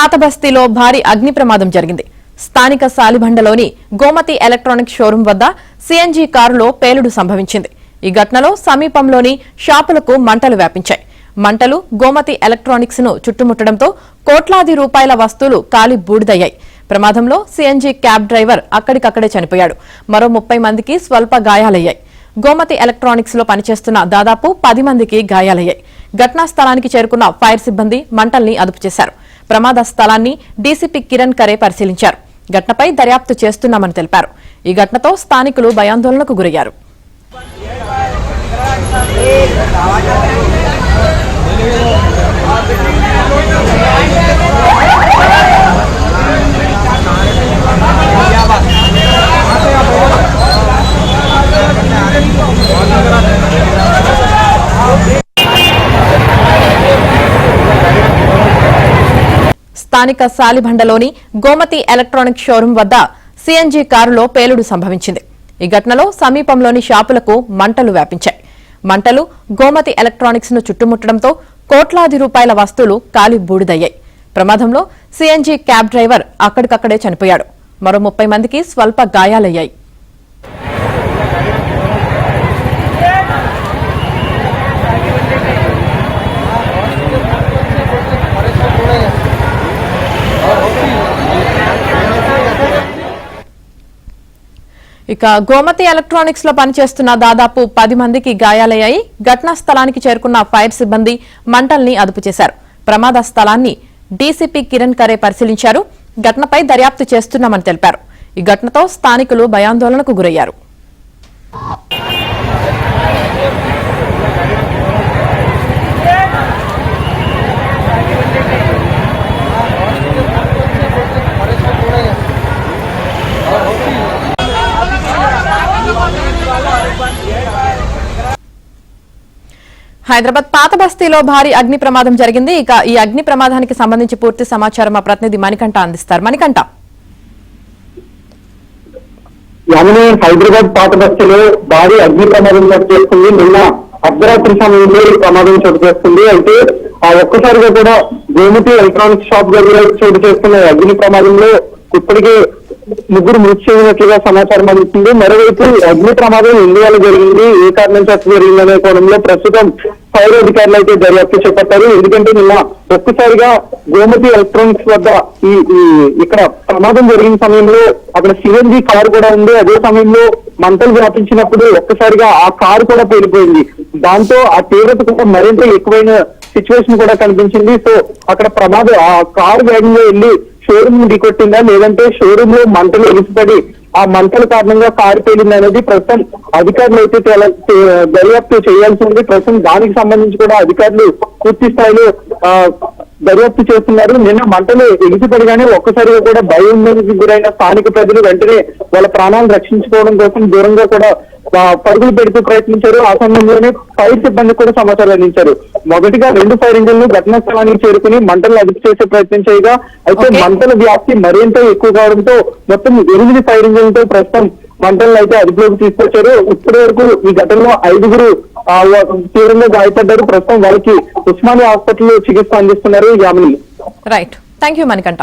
పాతబస్తీలో భారీ అగ్ని ప్రమాదం జరిగింది. స్థానిక సాలిబండలోని గోమతి ఎలక్ట్రానిక్ షోరూం వద్ద సీఎన్జీ కారులో పేలుడు సంభవించింది. ఈ ఘటనలో సమీపంలోని షాపులకు మంటలు వ్యాపించాయి. మంటలు గోమతి ఎలక్ట్రానిక్స్ ను చుట్టుముట్టడంతో కోట్లాది రూపాయల వస్తువులు కాలి బూడిదయ్యాయి. ప్రమాదంలో సీఎన్జీ క్యాబ్ డ్రైవర్ అక్కడికక్కడే చనిపోయాడు. మరో 30 మందికి స్వల్ప గాయాలయ్యాయి. గోమతి ఎలక్ట్రానిక్స్ లో పనిచేస్తున్న దాదాపు 10 మందికి గాయాలయ్యాయి. ఘటనా స్థలానికి చేరుకున్న ఫైర్ సిబ్బంది మంటల్ని అదుపు చేశారు. ప్రమాద స్థలాన్ని డీసీపీ కిరణ్ ఖరే పరిశీలించారు. ఘటనపై దర్యాప్తు చేస్తున్నామని తెలిపారు. ఈ ఘటనతో స్థానికులు భయాందోళనకు గురయ్యారు. స్థానిక సాలిబండలోని గోమతి ఎలక్ట్రానిక్ షోరూం వద్ద సీఎన్జీ కారులో పేలుడు సంభవించింది. ఈ ఘటనలో సమీపంలోని షాపులకు మంటలు వ్యాపించాయి. మంటలు గోమతి ఎలక్ట్రానిక్స్ ను చుట్టుముట్టడంతో కోట్లాది రూపాయల వస్తువులు కాలి బూడిదయ్యాయి. ప్రమాదంలో సీఎన్జీ క్యాబ్ డ్రైవర్ అక్కడికక్కడే చనిపోయాడు. మరో 30 మందికి స్వల్ప గాయాలయ్యాయి. ఇక గోమతి ఎలక్ట్రానిక్స్ లో పనిచేస్తున్న దాదాపు 10 మందికి గాయాలయ్యాయి. ఘటనా స్థలానికి చేరుకున్న ఫైర్ సిబ్బంది మంటల్ని అదుపు చేశారు. ప్రమాద స్థలాన్ని డీసీపీ కిరణ్ ఖరే పరిశీలించారు. ఘటనపై దర్యాప్తు చేస్తున్నామని తెలిపారు. ఈ ఘటనతో స్థానికులు భయాందోళనకు గురయ్యారు. హైదరాబాద్ పాతబస్తీలో భారీ అగ్ని ప్రమాదం జరిగింది. ఇక ఈ అగ్ని ప్రమాదానికి సంబంధించి పూర్తి సమాచారం మా ప్రతినిధి మణికంఠ అందిస్తారు. మణికంఠ, హైదరాబాద్ పాతబస్తీలో భారీ అగ్ని ప్రమాదం చోటు చేసుకుంది. నిన్న అర్ధరాత్రి సమయంలో ఈ ప్రమాదం చోటు చేసుకుంది. అయితే ఆ ఒక్కసారిగా కూడా గోమతి ఎలక్ట్రానిక్ షాప్ దగ్గర చోటు చేసుకున్న అగ్ని ప్రమాదంలో ఇప్పటికే 3 మృతి చెందినట్లుగా సమాచారం అందుతుంది. మరోవైపు అగ్ని ప్రమాదం ఎందువల్ల జరిగింది, ఏ కారణం చేత జరిగిందనే కోణంలో ప్రస్తుతం ఫైర్ అధికారులు అయితే దర్యాప్తు చేపట్టారు. ఎందుకంటే నిన్న ఒక్కసారిగా గోమతి ఎలక్ట్రానిక్స్ వద్ద ఇక్కడ ప్రమాదం జరిగిన సమయంలో అక్కడ సిఎన్జీ కారు కూడా ఉంది. అదే సమయంలో మంటలు వ్యాపించినప్పుడు ఒక్కసారిగా ఆ కారు కూడా పేలిపోయింది. దాంతో ఆ తీవ్రత కూడా మరింత ఎక్కువైన సిచ్యువేషన్ కూడా కనిపించింది. సో అక్కడ ఆ కారు వేగంగా వెళ్లి షోరూమ్ ఢీకొట్టిందా, లేదంటే షోరూమ్ లో మంటలు ఎగిసిపడి ఆ మంటల కారణంగా కారు పేలింది అనేది ప్రస్తుతం అధికారులు అయితే దర్యాప్తు చేయాల్సి ఉంది. ప్రస్తుతం దానికి సంబంధించి కూడా అధికారులు పూర్తి స్థాయిలో దర్యాప్తు చేస్తున్నారు. నిన్న మంటలు ఎగిసిపడిగానే ఒక్కసారిగా కూడా భయంకి గురైన స్థానిక ప్రజలు వెంటనే వాళ్ళ ప్రాణాలను రక్షించుకోవడం కోసం దూరంగా కూడా పరుగులు పెడుతూ ప్రయత్నించారు. ఆ సమయంలోనే ఫైర్ సిబ్బంది కూడా సమాచారం అందించారు. మొదటిగా 2 ఫైర్ ఇంజిన్లు ఘటనా స్థలానికి చేరుకుని మంటలు అదుపు చేసే ప్రయత్నం చేయగా, అయితే మంటల వ్యాప్తి మరింత ఎక్కువ కావడంతో మొత్తం 8 ఫైర్ ఇంజిన్లతో ప్రస్తుతం మంటలను అయితే అదుపులోకి తీసుకొచ్చారు. ఇప్పటి వరకు ఈ ఘటనలో 5గురు తీవ్రంగా గాయపడ్డారు. ప్రస్తుతం వాళ్ళకి ఉస్మానియా హాస్పిటల్లో చికిత్స అందిస్తున్నారు. Yamini. Right, thank you Manikanta.